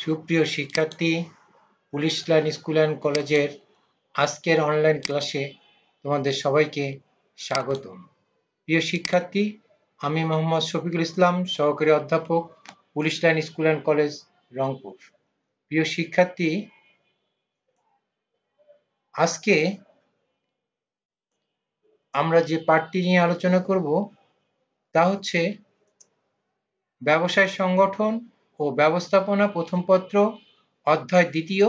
সুপ্রিয় শিক্ষার্থী, police line school and কলেজের আজকের অনলাইন ক্লাসে তোমাদের সবাইকে স্বাগতম। প্রিয় শিক্ষার্থী, আমি মোহাম্মদ শফিকুল ইসলাম, সহকারী অধ্যাপক, police line school and college, Rangpur. প্রিয় শিক্ষার্থী, আজকে আমরা যে পাঠটি নিয়ে আলোচনা করব তা হচ্ছে ব্যবসায় সংগঠন ও ব্যবস্থাপনা প্রথম পত্র, অধ্যায় দ্বিতীয়,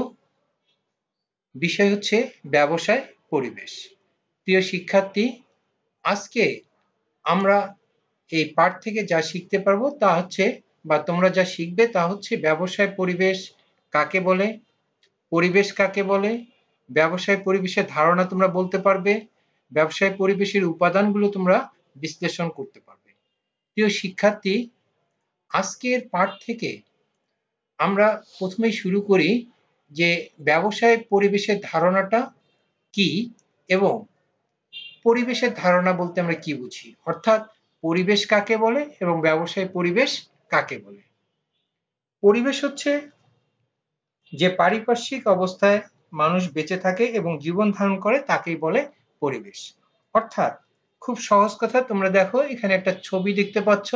বিষয় হচ্ছে ব্যবসায় পরিবেশ। প্রিয় শিক্ষার্থী, আজকে আমরা এই পাঠ থেকে যা শিখতে পারবো তা হচ্ছে, বা তোমরা যা শিখবে তা হচ্ছে ব্যবসায় পরিবেশ কাকে বলে, পরিবেশ কাকে বলে, ব্যবসায় পরিবেশের ধারণা তোমরা বলতে পারবে, ব্যবসায় পরিবেশের উপাদানগুলো তোমরা বিশ্লেষণ করতে পারবে। প্রিয় শিক্ষার্থী, আজকের পাঠ থেকে আমরা প্রথমেই শুরু করি যে ব্যবসায় পরিবেশের ধারণাটা কি এবং পরিবেশের ধারণা বলতে আমরা কি বুঝি, অর্থাৎ পরিবেশ কাকে বলে এবং ব্যবসায় পরিবেশ কাকে বলে। পরিবেশ হচ্ছে যে পারিপার্শ্বিক অবস্থায় মানুষ বেঁচে থাকে এবং জীবন ধারণ করে তাকেই বলে পরিবেশ। অর্থাৎ খুব সহজ কথা, তোমরা দেখো এখানে একটা ছবি দেখতে পাচ্ছ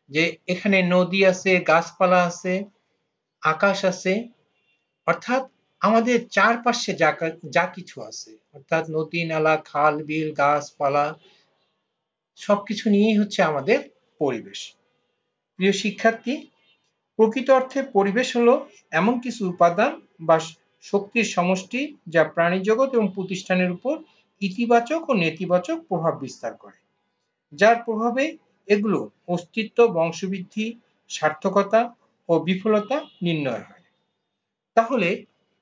যে এখানে নদী আছে, গাছপালা আছে, আকাশ আছে, অর্থাৎ আমাদের চারপাশে যা কিছু আছে, অর্থাৎ নদী, নালা, খাল, বিল, গাছপালা সবকিছু নিয়েই হচ্ছে আমাদের পরিবেশ। প্রিয় শিক্ষার্থী, প্রকৃত অর্থে পরিবেশ হলো এমন কিছু উপাদান বা শক্তির সমষ্টি যা প্রাণী জগৎ এবং প্রতিষ্ঠানের উপর ইতিবাচক ও নেতিবাচক প্রভাব বিস্তার করে, যার প্রভাবে এগুলো অস্তিত্ব, বংশবৃদ্ধি, সার্থকতা ও বিফলতা নির্ণয় হয়। তাহলে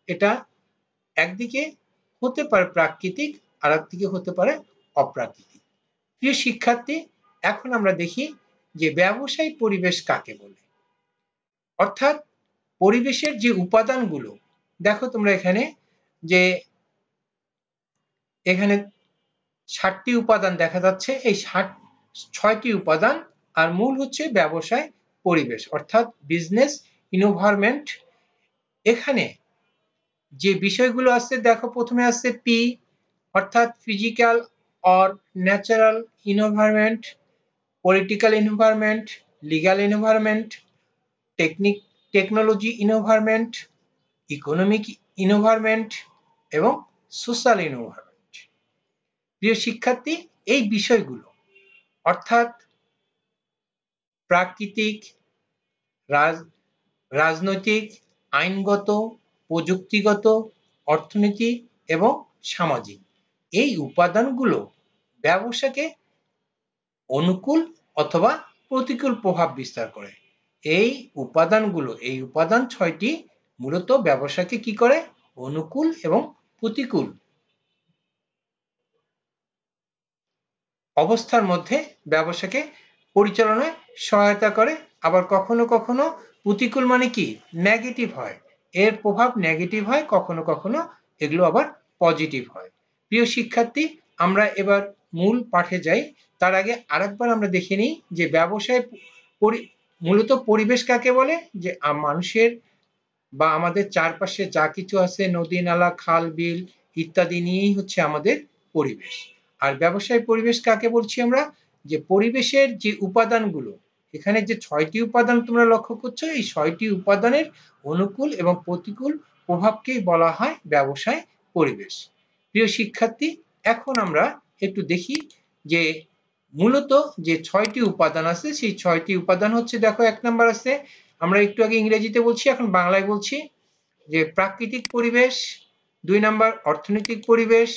এটা একদিকে হতে পারে প্রাকৃতিক, আর একদিকে হতে পারে অপ্রাকৃতিক। প্রিয় শিক্ষার্থী, এখন আমরা দেখি যে ব্যবসায়ী পরিবেশ কাকে বলে। অর্থাৎ পরিবেশের যে উপাদানগুলো, দেখো তোমরা এখানে যে এখানে ৬০টি উপাদান দেখা যাচ্ছে, এই ৬টি উপাদান আর মূল হচ্ছে ব্যবসায় পরিবেশ, অর্থাৎ বিজনেস এনভায়রনমেন্ট। এখানে যে বিষয়গুলো আছে, দেখো প্রথমে আছে পি, অর্থাৎ physical or natural environment, political environment, legal environment, technology environment, economic environment এবং সোশ্যাল এনভায়রনমেন্ট। প্রিয় শিক্ষার্থী, এই বিষয়গুলো অর্থাৎ প্রাকৃতিক, রাজনৈতিক, আইনগত, প্রযুক্তিগত, অর্থনীতি এবং সামাজিক, এই উপাদানগুলো ব্যবসাকে অনুকূল অথবা প্রতিকূল প্রভাব বিস্তার করে। এই উপাদান ৬টি মূলত ব্যবসাকে কি করে, অনুকূল এবং প্রতিকূল অবস্থার মধ্যে ব্যবসাকে পরিচালনায় সহায়তা করে। আবার কখনো কখনো প্রতিকূল মানে কি, নেগেটিভ হয়, এর প্রভাব নেগেটিভ হয়, কখনো কখনো এগুলো আবার পজিটিভ হয়। প্রিয় শিক্ষার্থী, আমরা এবার মূল পাঠে যাই। তার আগে আরেকবার আমরা দেখে নিই যে ব্যবসায় মূলত পরিবেশ কাকে বলে, যে মানুষের বা আমাদের চারপাশে যা কিছু আছে, নদী, নালা, খাল, বিল ইত্যাদি নিয়েই হচ্ছে আমাদের পরিবেশ। আর ব্যবসায় পরিবেশ কাকে বলছি আমরা, যে পরিবেশের যে উপাদানগুলো, এখানে যে ৬টি উপাদান তোমরা লক্ষ্য করছো, এই ৬টি উপাদানের অনুকূল এবং প্রতিকূল প্রভাবকেই বলা হয় ব্যবসায় পরিবেশ। প্রিয় শিক্ষার্থী, এখন আমরা একটু দেখি যে মূলত যে ৬টি উপাদান আছে, সেই ৬টি উপাদান হচ্ছে, দেখো ১ নম্বর আছে, আমরা একটু আগে ইংরেজিতে বলছি, এখন বাংলায় বলছি, যে প্রাকৃতিক পরিবেশ, ২ নম্বর অর্থনৈতিক পরিবেশ,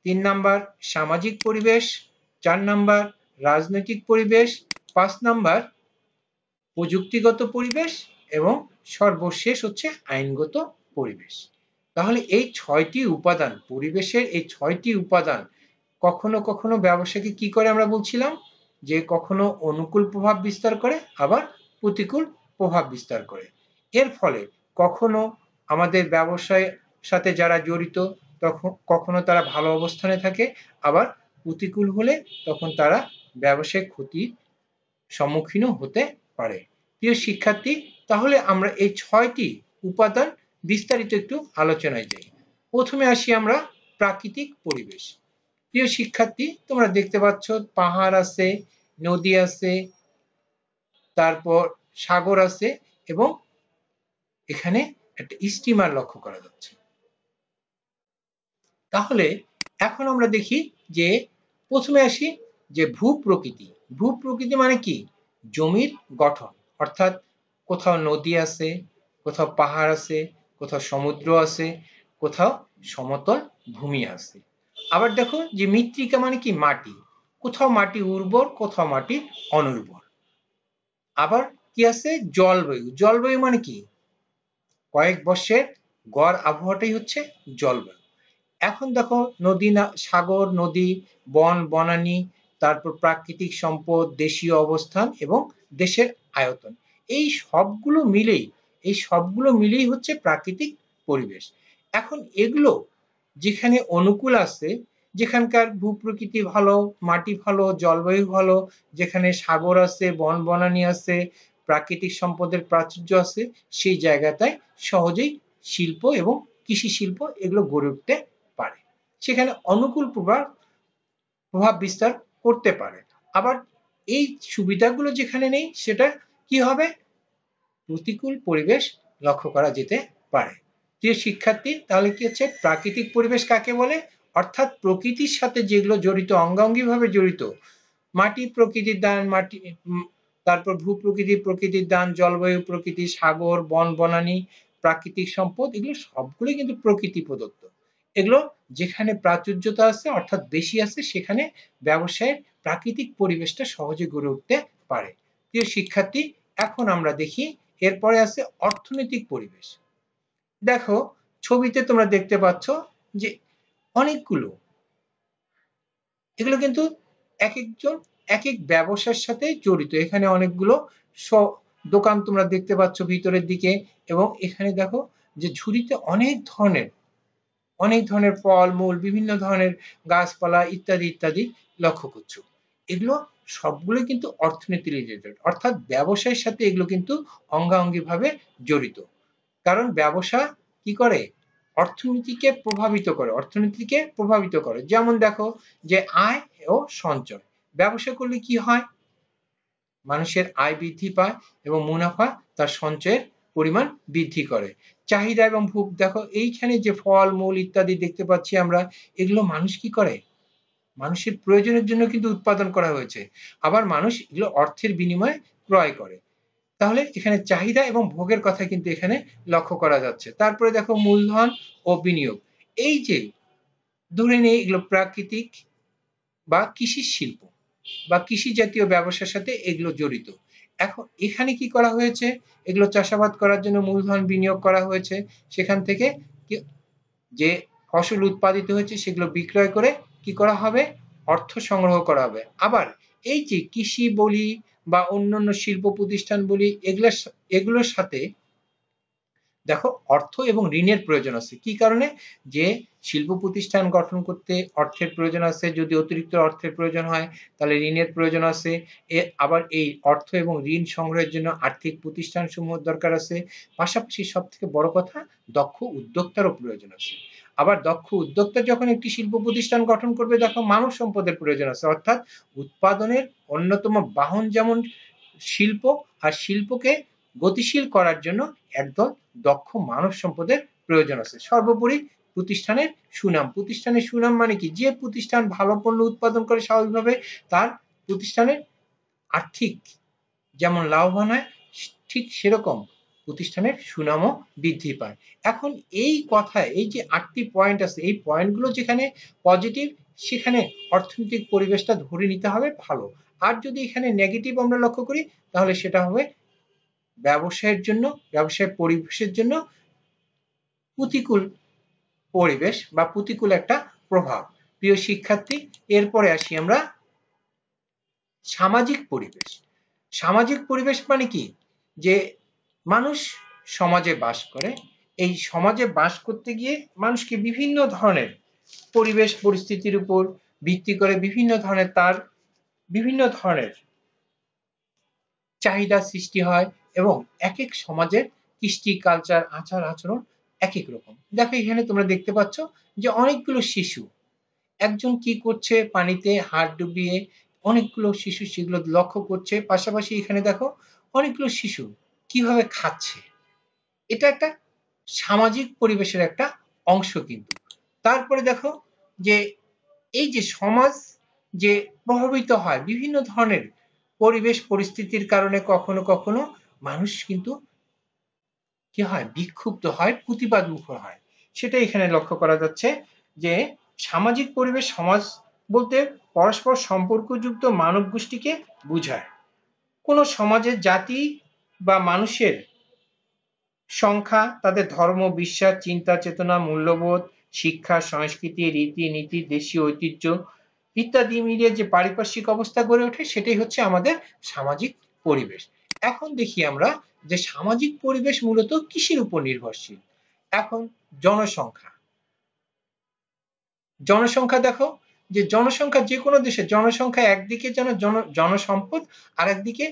৩ নম্বর সামাজিক পরিবেশ, ৪ নম্বর রাজনৈতিক পরিবেশ, ৫ নম্বর প্রযুক্তিগত পরিবেশ এবং সর্বশেষ হচ্ছে আইনগত পরিবেশ। তাহলে এই ৬টি উপাদান, পরিবেশের এই ৬টি উপাদান কখনো কখনো ব্যবসাকে কি করে, আমরা বলছিলাম যে কখনো অনুকূল প্রভাব বিস্তার করে, আবার প্রতিকূল প্রভাব বিস্তার করে। এর ফলে কখনো আমাদের ব্যবসায়ের সাথে যারা জড়িত তখন কখনো তারা ভালো অবস্থানে থাকে, আবার প্রতিকূল হলে তখন তারা ব্যবসায়িক ক্ষতির সম্মুখীনও হতে পারে। প্রিয় শিক্ষার্থী, তাহলে আমরা এই ৬টি উপাদান বিস্তারিত একটু আলোচনায় যাই। প্রথমে আসি আমরা প্রাকৃতিক পরিবেশ। প্রিয় শিক্ষার্থী, তোমরা দেখতে পাচ্ছ পাহাড় আছে, নদী আছে, তারপর সাগর আছে এবং এখানে একটা স্টিমার লক্ষ্য করা যাচ্ছে। তাহলে এখন আমরা দেখি যে প্রথমে আসি যে ভূপ্রকৃতি। ভূপ্রকৃতি মানে কি? জমির গঠন, অর্থাৎ কোথাও নদী আছে, কোথাও পাহাড় আছে, কোথাও সমুদ্র আছে, কোথাও সমতল ভূমি আছে। আবার দেখো যে মৃত্তিকা মানে কি? মাটি। কোথাও মাটি উর্বর, কোথাও মাটি অনুর্বর। আবার কি আছে? জলবায়ু। জলবায়ু মানে কি? কয়েক বর্ষের গড় আবহাওয়াটাই হচ্ছে জলবায়ু। এখন দেখো নদী, সাগর, নদী, বন, বনানী, তারপর প্রাকৃতিক সম্পদ, দেশীয় অবস্থান এবং দেশের আয়তন, এই সবগুলো মিলেই হচ্ছে প্রাকৃতিক পরিবেশ। এখন এগুলো যেখানে অনুকূল আছে, যেখানকার ভূপ্রকৃতি ভালো, মাটি ভালো, জলবায়ু ভালো, যেখানে সাগর আছে, বন বনানী আছে, প্রাকৃতিক সম্পদের প্রাচুর্য আছে, সেই জায়গাটায় সহজেই শিল্প এবং কৃষি শিল্প এগুলো গড়ে উঠতে পারে, সেখানে অনুকূল প্রভাব বিস্তার করতে পারে। আবার এই সুবিধাগুলো যেখানে নেই, সেটা কি হবে? প্রতিকূল পরিবেশ লক্ষ্য করা যেতে পারে। প্রিয় শিক্ষার্থী, তাহলে কি হচ্ছে প্রাকৃতিক পরিবেশ কাকে বলে? অর্থাৎ প্রকৃতির সাথে যেগুলো জড়িত, অঙ্গাঙ্গিভাবে জড়িত, মাটি প্রকৃতির দান, মাটি, তারপর ভূপ্রকৃতি প্রকৃতির দান, জলবায়ু প্রকৃতি, সাগর, বন বনানী, প্রাকৃতিক সম্পদ, এগুলো সবগুলোই কিন্তু প্রকৃতি প্রদত্ত। এগুলো যেখানে প্রাচুর্যতা আছে, অর্থাৎ বেশি আছে, সেখানে ব্যবসায়ের প্রাকৃতিক পরিবেশটা সহজে গড়ে উঠতে পারে। প্রিয় শিক্ষার্থী, এখন আমরা দেখি এরপরে আছে অর্থনৈতিক পরিবেশ। দেখো ছবিতে তোমরা দেখতে পাচ্ছ যে অনেকগুলো, এগুলো কিন্তু এক একজন এক এক ব্যবসার সাথে জড়িত। এখানে অনেকগুলো দোকান তোমরা দেখতে পাচ্ছ ভিতরের দিকে, এবং এখানে দেখো যে ঝুড়িতে অনেক ধরনের ফল মূল, বিভিন্ন ধরনের গাছপালা ইত্যাদি ইত্যাদি লক্ষ্য করছো। এগুলো সবগুলো কিন্তু অর্থনীতি রিলেটেড, অর্থাৎ ব্যবসায়ের সাথে এগুলো কিন্তু অঙ্গাঙ্গি ভাবে জড়িত। কারণ ব্যবসা কি করে? অর্থনীতিকে প্রভাবিত করে। যেমন দেখো যে আয় ও সঞ্চয়, ব্যবসা করলে কি হয়? মানুষের আয় বৃদ্ধি পায় এবং মুনাফা তার সঞ্চয়ের পরিমাণ বৃদ্ধি করে। চাহিদা এবং ভোগ, দেখো এইখানে যে ফল মূল ইত্যাদি দেখতে পাচ্ছি আমরা, এগুলো মানুষ কি করে? মানুষের প্রয়োজনের জন্য কিন্তু উৎপাদন করা হয়েছে, আবার মানুষ এগুলো অর্থের বিনিময়ে ক্রয় করে। তাহলে এখানে চাহিদা এবং ভোগের কথা কিন্তু এখানে লক্ষ্য করা যাচ্ছে। তারপরে দেখো মূলধন ও বিনিয়োগ, এই যে ধরে নেই এগুলো প্রাকৃতিক বা কৃষি শিল্প বা কৃষি জাতীয় ব্যবসার সাথে এগুলো জড়িত। এখন এখানে কি করা হয়েছে? এগুলো চাষাবাদ করার জন্য মূলধন বিনিয়োগ করা হয়েছে, সেখান থেকে যে ফসল উৎপাদিত হয়েছে সেগুলো বিক্রয় করে কি করা হবে? অর্থ সংগ্রহ করা হবে। আবার এই যে কৃষি বলি বা অন্যান্য শিল্প প্রতিষ্ঠান বলি, এগুলোর সাথে দেখো অর্থ এবং ঋণের প্রয়োজন আছে। কি কারণে? যে শিল্প প্রতিষ্ঠান গঠন করতে অর্থের প্রয়োজন আছে, যদি অতিরিক্ত অর্থের প্রয়োজন হয় তাহলে ঋণের প্রয়োজন আছে। আবার এই অর্থ এবং ঋণ সংগ্রহের জন্য আর্থিক প্রতিষ্ঠান সমূহ দরকার আছে। পাশাপাশি সব থেকে বড় কথা, দক্ষ উদ্যোক্তারও প্রয়োজন আছে। আবার দক্ষ উদ্যোক্তা যখন একটি শিল্প প্রতিষ্ঠান গঠন করবে, দেখো মানব সম্পদের প্রয়োজন আছে, অর্থাৎ উৎপাদনের অন্যতম বাহন যেমন শিল্প, আর শিল্পকে গতিশীল করার জন্য একদল দক্ষ মানব সম্পদের প্রয়োজন আছে। সর্বোপরি প্রতিষ্ঠানের সুনাম মানে কি? যে প্রতিষ্ঠান ভালো পণ্য উৎপাদন করে, স্বাভাবিকভাবে তার প্রতিষ্ঠানের আর্থিক যেমন লাভবান হয়, ঠিক সেরকম প্রতিষ্ঠানের সুনামও বৃদ্ধি পায়। এখন এই কথায় এই যে 8টি পয়েন্ট আছে, এই পয়েন্টগুলো যেখানে পজিটিভ, সেখানে অর্থনৈতিক পরিবেশটা ধরে নিতে হবে ভালো। আর যদি এখানে নেগেটিভ আমরা লক্ষ্য করি, তাহলে সেটা হবে ব্যবসায়ের পরিবেশের জন্য প্রতিকূল পরিবেশ বা প্রতিকূল একটা প্রভাব। প্রিয় শিক্ষার্থী, এরপরে আসি আমরা সামাজিক পরিবেশ। সামাজিক পরিবেশ মানে কি? যে মানুষ সমাজে বাস করে, এই সমাজে বাস করতে গিয়ে মানুষকে বিভিন্ন ধরনের পরিবেশ পরিস্থিতির উপর ভিত্তি করে বিভিন্ন ধরনের চাহিদা সৃষ্টি হয়, এবং এক এক সমাজের কৃষ্টি, কালচার, আচার আচরণ এক এক রকম। দেখো এখানে তোমরা দেখতে পাচ্ছ যে অনেকগুলো শিশু, একজন কি করছে পানিতে হাত ডুবিয়ে, অনেকগুলো শিশু সেগুলো লক্ষ্য করছে। পাশাপাশি এখানে দেখো অনেকগুলো শিশু কিভাবে খাচ্ছে। এটা একটা সামাজিক পরিবেশের একটা অংশ কিন্তু। তারপরে দেখো যে এই যে সমাজ যে প্রভাবিত হয় বিভিন্ন ধরনের পরিবেশ পরিস্থিতির কারণে, কখনো কখনো মানুষ কিন্তু কি হয়, বিক্ষুব্ধ হয়, প্রতিবাদ মুখর হয়। সেটা এখানে লক্ষ্য করা যাচ্ছে যে সামাজিক পরিবেশ, সমাজ বলতে পরস্পর সম্পর্কযুক্ত মানব গোষ্ঠীকে বোঝায়। কোনো সমাজের জাতি বা মানুষের সংখ্যা, তাদের ধর্ম, বিশ্বাস, চিন্তা চেতনা, মূল্যবোধ, শিক্ষা, সংস্কৃতি, রীতিনীতি, দেশীয় ঐতিহ্য ইত্যাদি মিলিয়ে যে পারিপার্শ্বিক অবস্থা গড়ে ওঠে, সেটাই হচ্ছে আমাদের সামাজিক পরিবেশ। এখন দেখি আমরা যে সামাজিক পরিবেশ মূলত কিসের উপর নির্ভরশীল। এখন জনসংখ্যা। জনসংখ্যা দেখো যে জনসংখ্যা, যে কোনো দেশের জনসংখ্যা একদিকে যেন জনসম্পদ, আর একদিকে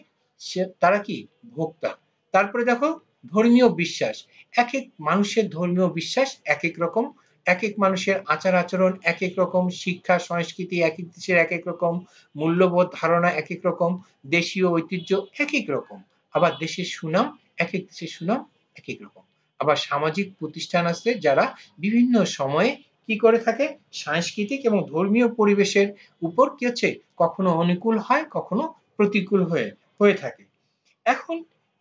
তারা কি ভোক্তা। তারপরে দেখো ধর্মীয় বিশ্বাস, এক এক মানুষের ধর্মীয় বিশ্বাস এক এক রকম, এক এক মানুষের আচার আচরণ এক এক রকম, শিক্ষা সংস্কৃতি এক এক দেশের এক এক রকম, মূল্যবোধ ধারণা এক এক রকম, দেশীয় ঐতিহ্য এক এক রকম, আবার দেশের সুনাম, এক এক দেশের সুনাম এক এক রকম। আবার সামাজিক প্রতিষ্ঠান আছে যারা বিভিন্ন সময়ে কি করে থাকে, সাংস্কৃতিক এবং ধর্মীয় পরিবেশের উপর কি হচ্ছে, কখনো অনুকূল হয়, কখনো প্রতিকূল হয়ে থাকে। এখন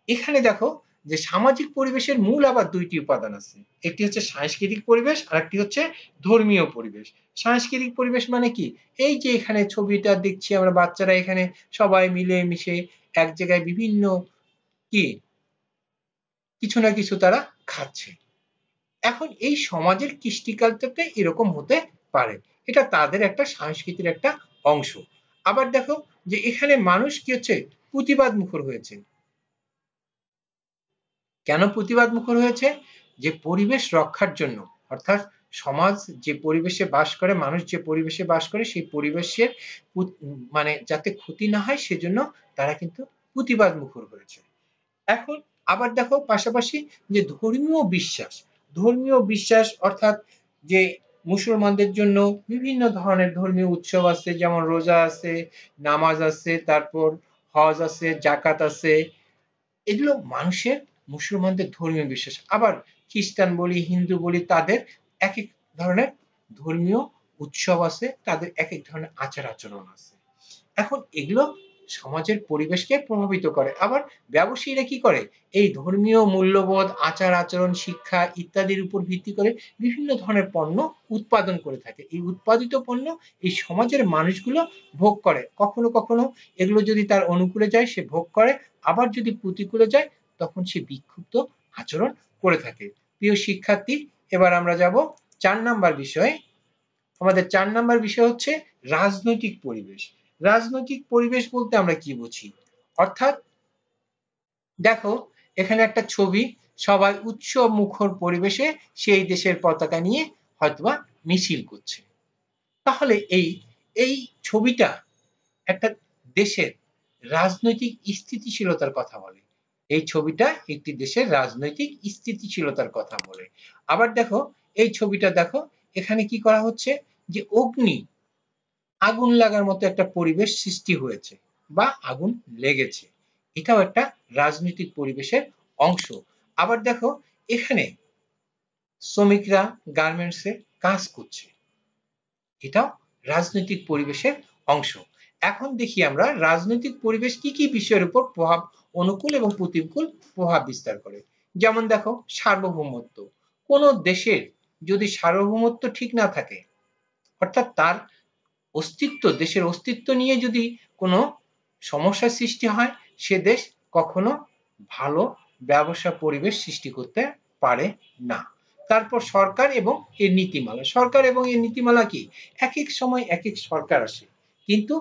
এখানে দেখো যে সামাজিক পরিবেশের মূল আবার দুইটি উপাদান আছে, একটি হচ্ছে সাংস্কৃতিক পরিবেশ আর একটি হচ্ছে ধর্মীয় পরিবেশ। সাংস্কৃতিক পরিবেশ মানে কি, এই যে এখানে ছবিটা দেখছি আমরা, বাচ্চারা এখানে সবাই মিলে মিশে এক জায়গায় বিভিন্ন কি কিছু না কিছু তারা খাচ্ছে। এখন এই সমাজের কৃষ্টি কালচারটা এরকম হতে পারে, এটা তাদের একটা সংস্কৃতির একটা অংশ। আবার দেখো যে এখানে মানুষ কি হচ্ছে, প্রতিবাদ মুখর হয়েছে। কেন প্রতিবাদ মুখর হয়েছে, যে পরিবেশ রক্ষার জন্য, অর্থাৎ সমাজ যে পরিবেশে বাস করে, মানুষ যে পরিবেশে বাস করে, সেই পরিবেশের মানে যাতে ক্ষতি না হয় সেজন্য তারা কিন্তু প্রতিবাদ মুখর হয়েছে। এখন আবার দেখো পাশাপাশি যে ধর্মীয় বিশ্বাস অর্থাৎ যে মুসলমানদের জন্য বিভিন্ন ধরনের ধর্মীয় উৎসব আছে, যেমন রোজা আছে, নামাজ আছে, তারপর হজ আছে, জাকাত আছে, এগুলো মানুষের মুসলমানদের ধর্মীয় বিশ্বাস। আবার খ্রিস্টান বলি, হিন্দু বলি, তাদের এক এক ধরনের ধর্মীয় উৎসব আছে, তাদের এক এক ধরনের আচার আচরণ আছে। এখন এগুলো সমাজের পরিবেশকে প্রভাবিত করে। আবার ব্যবসায়ীরা কি করে, এই ধর্মীয় মূল্যবোধ, আচার আচরণ, শিক্ষা ইত্যাদির উপর ভিত্তি করে বিভিন্ন ধরনের পণ্য উৎপাদন করে থাকে। এই উৎপাদিত পণ্য এই সমাজের মানুষগুলো ভোগ করে, কখনো কখনো এগুলো যদি তার অনুকূলে যায় সে ভোগ করে, আবার যদি প্রতিকূলে যায় তখন সে বিক্ষুব্ধ আচরণ করে থাকে। প্রিয় শিক্ষার্থী, এবার আমরা যাব 4 নাম্বার বিষয়ে। আমাদের 4 নাম্বার বিষয় হচ্ছে রাজনৈতিক পরিবেশ। রাজনৈতিক পরিবেশ বলতে আমরা কি বুঝি, অর্থাৎ দেখো এখানে একটা ছবি, সবাই উৎসব মুখর পরিবেশে সেই দেশের পতাকা নিয়ে হয়তোবা মিছিল করছে। তাহলে এই ছবিটা একটা দেশের রাজনৈতিক স্থিতিশীলতার কথা বলে। এই ছবিটা একটি দেশের রাজনৈতিক স্থিতিশীলতার কথা বলে। আবার দেখো এই ছবিটা দেখো, এখানে কি করা হচ্ছে, যে আগুন লাগার মতো একটা পরিবেশ সৃষ্টি হয়েছে বা আগুন লেগেছে, এটাও একটা রাজনৈতিক পরিবেশের অংশ। আবার দেখো এখানে শ্রমিকরা গার্মেন্টসে কাজ করছে, এটাও রাজনৈতিক পরিবেশের অংশ। এখন দেখি আমরা রাজনৈতিক পরিবেশ কি কি বিষয়ের উপর প্রভাব, অনুকূল এবং প্রতিকূল প্রভাব বিস্তার করে। যেমন দেখো সার্বভৌমত্ব, কোন দেশের যদি সার্বভৌমত্ব ঠিক না থাকে, অর্থাৎ তার অস্তিত্ব, দেশের অস্তিত্ব নিয়ে যদি কোনো সমস্যার সৃষ্টি হয়, সে দেশ কখনো ভালো ব্যবসা পরিবেশ সৃষ্টি করতে পারে না। তারপর সরকার এবং এর নীতিমালা। সরকার এবং এর নীতিমালা কি, এক এক সময় এক এক সরকার আসে, কিন্তু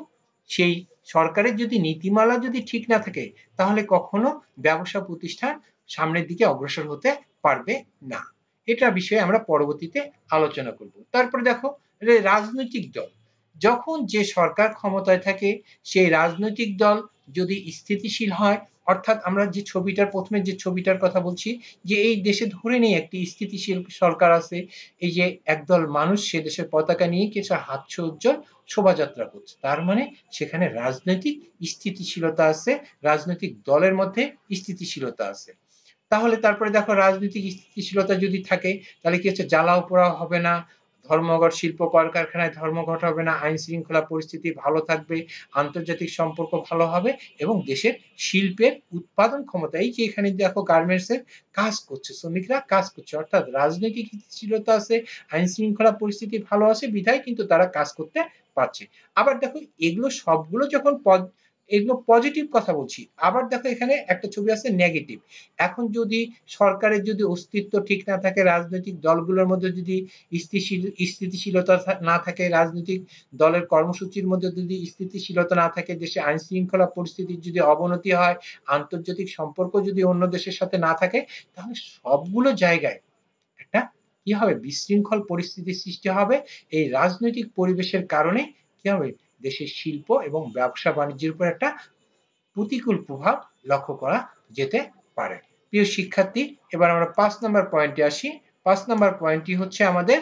সেই সরকারের যদি নীতিমালা যদি ঠিক না থাকে, তাহলে কখনো ব্যবসা প্রতিষ্ঠান সামনের দিকে অগ্রসর হতে পারবে না। এটা বিষয়ে আমরা পরবর্তীতে আলোচনা করব। তারপরে দেখো রাজনৈতিক দল, যখন যে সরকার ক্ষমতায় থাকে সেই রাজনৈতিক দল যদি স্থিতিশীল হয়, অর্থাৎ আমরা যে ছবিটার প্রথমে যে ছবিটার কথা বলছি, যে এই দেশে ধরে নেই একটি স্থিতিশীল সরকার আছে, এই যে একদল মানুষ সে দেশের পতাকা নিয়ে কিছু হাস্যোজ্জ্বল শোভাযাত্রা করছে, তার মানে সেখানে রাজনৈতিক স্থিতিশীলতা আছে, রাজনৈতিক দলের মধ্যে স্থিতিশীলতা আছে। তাহলে তারপরে দেখো রাজনৈতিক স্থিতিশীলতা যদি থাকে তাহলে কি হচ্ছে, জ্বালাও পোড়াও হবে না, ধর্মঘট, শিল্প কলকারখানায় ধর্মঘট হবে না, আইন শৃঙ্খলা পরিস্থিতি ভালো থাকবে, আন্তর্জাতিক সম্পর্ক ভালো হবে এবং দেশের শিল্পের উৎপাদন ক্ষমতা, এই যে এখানে দেখো গার্মেন্টস এর কাজ করছে, শ্রমিকরা কাজ করছে, অর্থাৎ রাজনৈতিক স্থিতিশীলতা আছে, আইন শৃঙ্খলা পরিস্থিতি ভালো আছে বিধায় কিন্তু তারা কাজ করতে পারছে। আবার দেখো এগুলো সবগুলো যখন এগুলো পজিটিভ কথা বলছি, আবার দেখো এখানে একটা ছবি আছে নেগেটিভ। এখন যদি সরকারের যদি অস্তিত্ব ঠিক না থাকে, রাজনৈতিক দলগুলোর মধ্যে যদি স্থিতিশীলতা না থাকে, রাজনৈতিক দলের কর্মসূচির মধ্যে যদি স্থিতিশীলতা না থাকে, দেশে আইন শৃঙ্খলা পরিস্থিতির যদি অবনতি হয়, আন্তর্জাতিক সম্পর্ক যদি অন্য দেশের সাথে না থাকে, তাহলে সবগুলো জায়গায় একটা কি হবে, বিশৃঙ্খল পরিস্থিতির সৃষ্টি হবে। এই রাজনৈতিক পরিবেশের কারণে কি হবে, দেশের শিল্প এবং ব্যবসা বাণিজ্যের উপর একটা প্রতিকূল প্রভাব লক্ষ্য করা যেতে পারে। প্রিয় শিক্ষার্থী, এবার আমরা 5 নম্বর পয়েন্টে আসি। 5 নম্বর পয়েন্টটি হচ্ছে আমাদের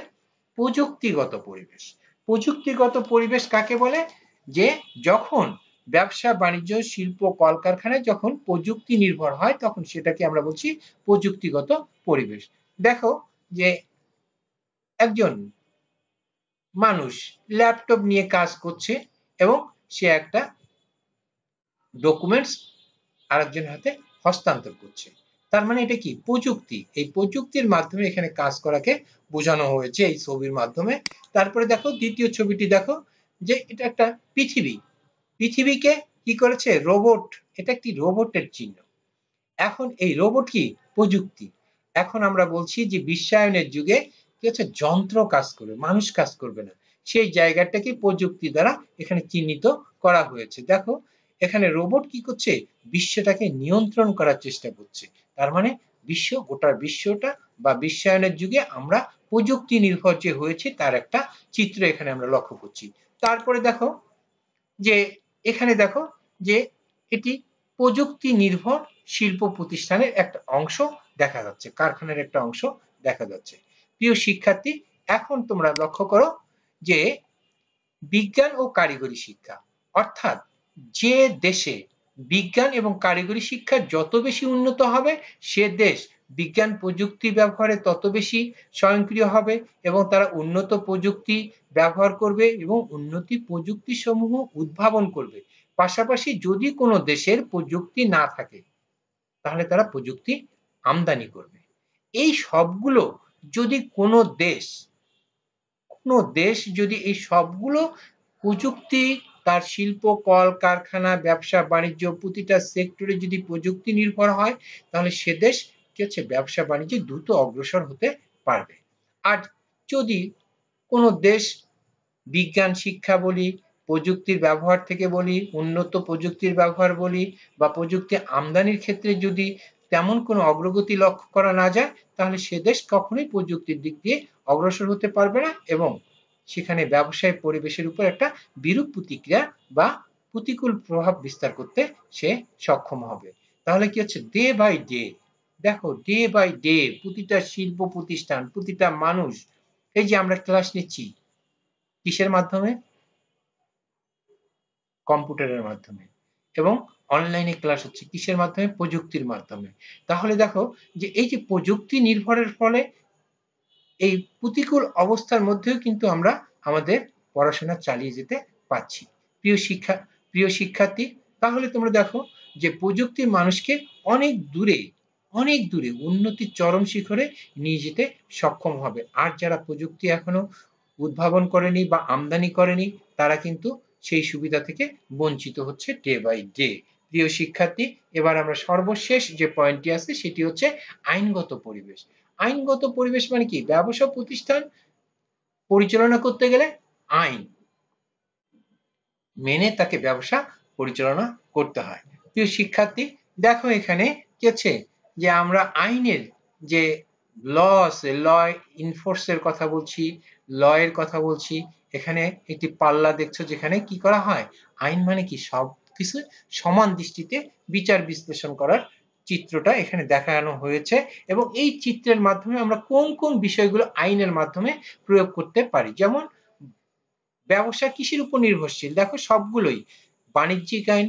প্রযুক্তিগত পরিবেশ। প্রযুক্তিগত পরিবেশ কাকে বলে? যে যখন ব্যবসা বাণিজ্য, শিল্প কলকারখানায় যখন প্রযুক্তি নির্ভর হয়, তখন সেটাকে আমরা বলছি প্রযুক্তিগত পরিবেশ। দেখো যে একজন মানুষ ল্যাপটপ নিয়ে কাজ করছে এবং সে একটা ডকুমেন্টস আরেকজনের হাতে হস্তান্তর করছে, তার মানে এটা কি, প্রযুক্তি। এই প্রযুক্তির মাধ্যমে এখানে কাজ করাকে বোঝানো হয়েছে এই ছবির মাধ্যমে। তারপরে দেখো দ্বিতীয় ছবিটি দেখো, যে এটা একটা পৃথিবী, পৃথিবীকে কি করেছে, রোবট, এটা একটি রোবটের চিহ্ন। এখন এই রোবট কি, প্রযুক্তি। এখন আমরা বলছি যে বিশ্বায়নের যুগে কি হচ্ছে, যন্ত্র কাজ করবে, মানুষ কাজ করবে না, সেই জায়গাটাকে প্রযুক্তি দ্বারা এখানে চিহ্নিত করা হয়েছে। দেখো এখানে রোবট কি করছে, বিশ্বটাকে নিয়ন্ত্রণ করার চেষ্টা করছে, তার মানে গোটা বিশ্বটা বা বিশ্বায়নের যুগে আমরা প্রযুক্তি নির্ভর যে হয়েছে তার একটা চিত্র এখানে আমরা লক্ষ্য করছি। তারপরে দেখো যে এখানে দেখো যে এটি প্রযুক্তি নির্ভর শিল্প প্রতিষ্ঠানের একটা অংশ দেখা যাচ্ছে, কারখানার একটা অংশ দেখা যাচ্ছে। প্রিয় শিক্ষার্থী, এখন তোমরা লক্ষ্য করো যে বিজ্ঞান ও কারিগরি শিক্ষা, অর্থাৎ যে দেশে বিজ্ঞান এবং কারিগরি শিক্ষা যত বেশি উন্নত হবে, সে দেশ বিজ্ঞান প্রযুক্তি ব্যবহারে তত বেশি স্বয়ংক্রিয় হবে এবং তারা উন্নত প্রযুক্তি ব্যবহার করবে এবং উন্নতি প্রযুক্তি সমূহ উদ্ভাবন করবে। পাশাপাশি যদি কোনো দেশের প্রযুক্তি না থাকে, তাহলে তারা প্রযুক্তি আমদানি করবে। এই সবগুলো যদি কোনো দেশ যদি এই সবগুলো প্রযুক্তি, তার শিল্প কল কারখানা, ব্যবসা বাণিজ্য প্রতিটা সেক্টরে যদি প্রযুক্তি নির্ভর হয়, তাহলে সে দেশ কি হচ্ছে, ব্যবসা বাণিজ্যে দ্রুত অগ্রসর হতে পারবে। আর যদি কোনো দেশ বিজ্ঞান শিক্ষা বলি, প্রযুক্তির ব্যবহার থেকে বলি, উন্নত প্রযুক্তির ব্যবহার বলি বা প্রযুক্তি আমদানির ক্ষেত্রে যদি তেমন কোনো অগ্রগতি লক্ষ্য করা না যায়, তাহলে সে দেশ কখনোই প্রযুক্তির দিক দিয়ে অগ্রসর হতে পারবে না এবং সেখানে ব্যবসায় পরিবেশের উপর একটা বিরূপ প্রতিক্রিয়া বা প্রতিকূল প্রভাব বিস্তার করতে সে সক্ষম হবে। তাহলে কি হচ্ছে, ডে বাই ডে, দেখো ডে বাই ডে প্রতিটা শিল্প প্রতিষ্ঠান, প্রতিটা মানুষ, এই যে আমরা ক্লাস নিচ্ছি কিসের মাধ্যমে, কম্পিউটারের মাধ্যমে, এবং অনলাইনে ক্লাস হচ্ছে কিসের মাধ্যমে, প্রযুক্তির মাধ্যমে। তাহলে দেখো যে এই যে প্রযুক্তি নির্ভরের ফলে এই প্রতিকূল অবস্থার মধ্যেও কিন্তু আমরা আমাদের পড়াশোনা চালিয়ে যেতে পারছি। প্রিয় শিক্ষার্থী, তাহলে তোমরা দেখো যে প্রযুক্তি মানুষকে অনেক দূরে উন্নতির চরম শিখরে নিয়ে যেতে সক্ষম হবে। আর যারা প্রযুক্তি এখনো উদ্ভাবন করেনি বা আমদানি করেনি, তারা কিন্তু সেই সুবিধা থেকে বঞ্চিত হচ্ছে ডে বাই ডে। প্রিয় শিক্ষার্থী, এবার আমরা সর্বশেষ যে পয়েন্টটি আছে সেটি হচ্ছে আইনগত পরিবেশ। আইনগত পরিবেশ মানে কি, ব্যবসা প্রতিষ্ঠান পরিচালনা করতে গেলে আইন মেনে তাকে ব্যবসা পরিচালনা করতে হয়। প্রিয় শিক্ষার্থী, দেখো এখানে কি আছে, যে আমরা আইনের যে ল আছে, ল ইনফোর্সের কথা বলছি, ল এর কথা বলছি। এখানে একটি পাল্লা দেখছো, যেখানে কি করা হয়, আইন মানে কি, সব কিছু সমান দৃষ্টিতে বিচার বিশ্লেষণ করার চিত্রটা এখানে দেখানো হয়েছে এবং এই চিত্রের মাধ্যমে আমরা কোন কোন বিষয়গুলো আইনের মাধ্যমে প্রয়োগ করতে পারি। যেমন ব্যবসা কিসের উপর নির্ভরশীল? দেখো সবগুলোই। বাণিজ্যিক আইন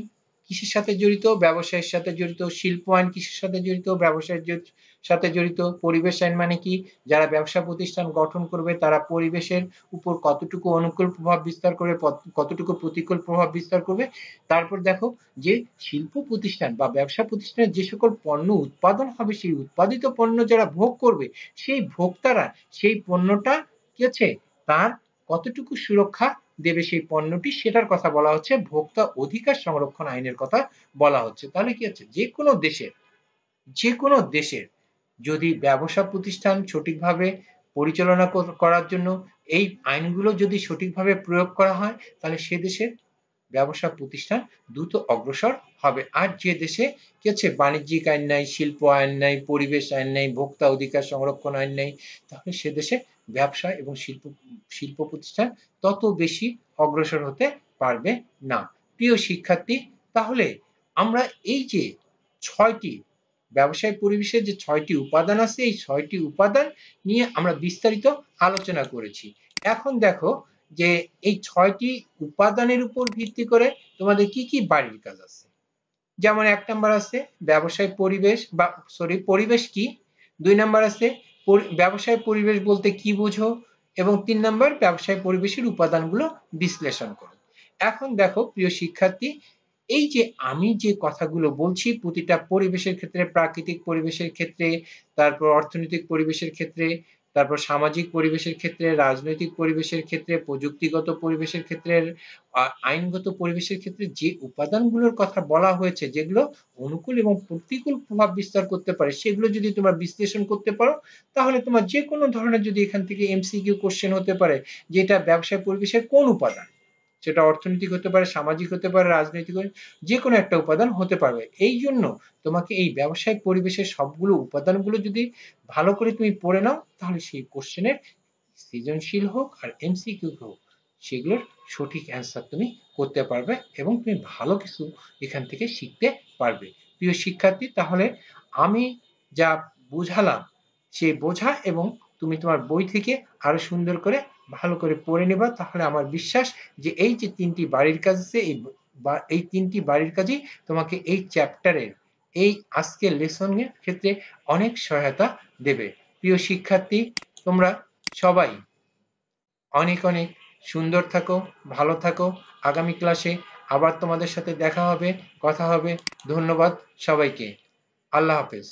কিসের সাথে জড়িত? ব্যবসায়ের সাথে জড়িত। শিল্প আইন কিসের সাথে জড়িত? ব্যবসায়ের সাথে জড়িত। পরিবেশ আইন মানে কি? যারা ব্যবসা প্রতিষ্ঠান গঠন করবে তারা পরিবেশের উপর কতটুকু অনুকূল প্রভাব বিস্তার করবে, কতটুকু প্রতিকূল প্রভাব বিস্তার করবে। তারপর দেখো যে শিল্প প্রতিষ্ঠান বা ব্যবসা প্রতিষ্ঠানের যে সকল পণ্য উৎপাদন হবে, সেই উৎপাদিত পণ্য যারা ভোগ করবে, সেই ভোক্তারা সেই পণ্যটা কি আছে তার কতটুকু সুরক্ষা দেবে সেই পণ্যটি, সেটার কথা বলা হচ্ছে। ভোক্তা অধিকার সংরক্ষণ আইনের কথা বলা হচ্ছে। তাহলে কি হচ্ছে, যে কোনো দেশের যদি ব্যবসা প্রতিষ্ঠান সঠিকভাবে পরিচালনা করার জন্য এই আইনগুলো যদি সঠিকভাবে প্রয়োগ করা হয়, তাহলে সে দেশের ব্যবসা প্রতিষ্ঠান দ্রুত অগ্রসর হবে। আর যে দেশে কি হচ্ছে বাণিজ্যিক আইন নাই, শিল্প আইন নাই, পরিবেশ আইন নাই, ভোক্তা অধিকার সংরক্ষণ আইন নাই, তাহলে সে দেশে ব্যবসা এবং শিল্প প্রতিষ্ঠান তত বেশি অগ্রসর হতে পারবে না। প্রিয় শিক্ষার্থী, তাহলে আমরা এই যে ৬টি ব্যবসায় পরিবেশের যে ৬টি উপাদান আছে, এই ৬টি উপাদান নিয়ে আমরা বিস্তারিত আলোচনা করেছি। এখন দেখো যে এই ৬টি উপাদানের উপর ভিত্তি করে তোমাদের কি কি বাড়ির কাজ আছে। যেমন ১ নাম্বার আছে ব্যবসায় পরিবেশ বা পরিবেশ কি, ২ নাম্বার আছে ব্যবসায় পরিবেশ বলতে কি বুঝো, এবং ৩ নাম্বার ব্যবসায় পরিবেশের উপাদানগুলো বিশ্লেষণ করো। এখন দেখো প্রিয় শিক্ষার্থী, এই যে আমি যে কথাগুলো বলছি প্রতিটা পরিবেশের ক্ষেত্রে, প্রাকৃতিক পরিবেশের ক্ষেত্রে, তারপর অর্থনৈতিক পরিবেশের ক্ষেত্রে, তারপর সামাজিক পরিবেশের ক্ষেত্রে, রাজনৈতিক পরিবেশের ক্ষেত্রে, প্রযুক্তিগত পরিবেশের ক্ষেত্রে, আইনগত পরিবেশের ক্ষেত্রে যে উপাদানগুলোর কথা বলা হয়েছে, যেগুলো অনুকূল এবং প্রতিকূল প্রভাব বিস্তার করতে পারে, সেগুলো যদি তোমরা বিশ্লেষণ করতে পারো, তাহলে তোমার যে কোনো ধরনের যদি এখান থেকে এমসিকিউ কোশ্চেন হতে পারে যে এটা ব্যবসায় পরিবেশের কোন উপাদান, সেটা অর্থনৈতিক হতে পারে, সামাজিক হতে পারে, রাজনৈতিক, যে কোনো একটা উপাদান হতে পারবে। এই জন্য তোমাকে এই ব্যবসায়িক পরিবেশের সবগুলো উপাদানগুলো যদি ভালো করে তুমি পড়ে নাও, তাহলে সেই কোশ্চেনের সৃজনশীল হোক আর এমসিকিউ হোক, সেগুলোর সঠিক অ্যান্সার তুমি করতে পারবে এবং তুমি ভালো কিছু এখান থেকে শিখতে পারবে। প্রিয় শিক্ষার্থী, তাহলে আমি যা বুঝালাম সেই বোঝা এবং তুমি তোমার বই থেকে আরো সুন্দর করে ভালো করে পড়ে নেবা, তাহলে আমার বিশ্বাস যে এই যে ৩টি বাড়ির কাজ আছে, এই ৩টি বাড়ির কাজই তোমাকে এই চ্যাপ্টারের এই আজকের লেসনের ক্ষেত্রে অনেক সহায়তা দেবে। প্রিয় শিক্ষার্থী, তোমরা সবাই অনেক অনেক সুন্দর থাকো, ভালো থাকো। আগামী ক্লাসে আবার তোমাদের সাথে দেখা হবে, কথা হবে। ধন্যবাদ সবাইকে। আল্লাহ হাফেজ।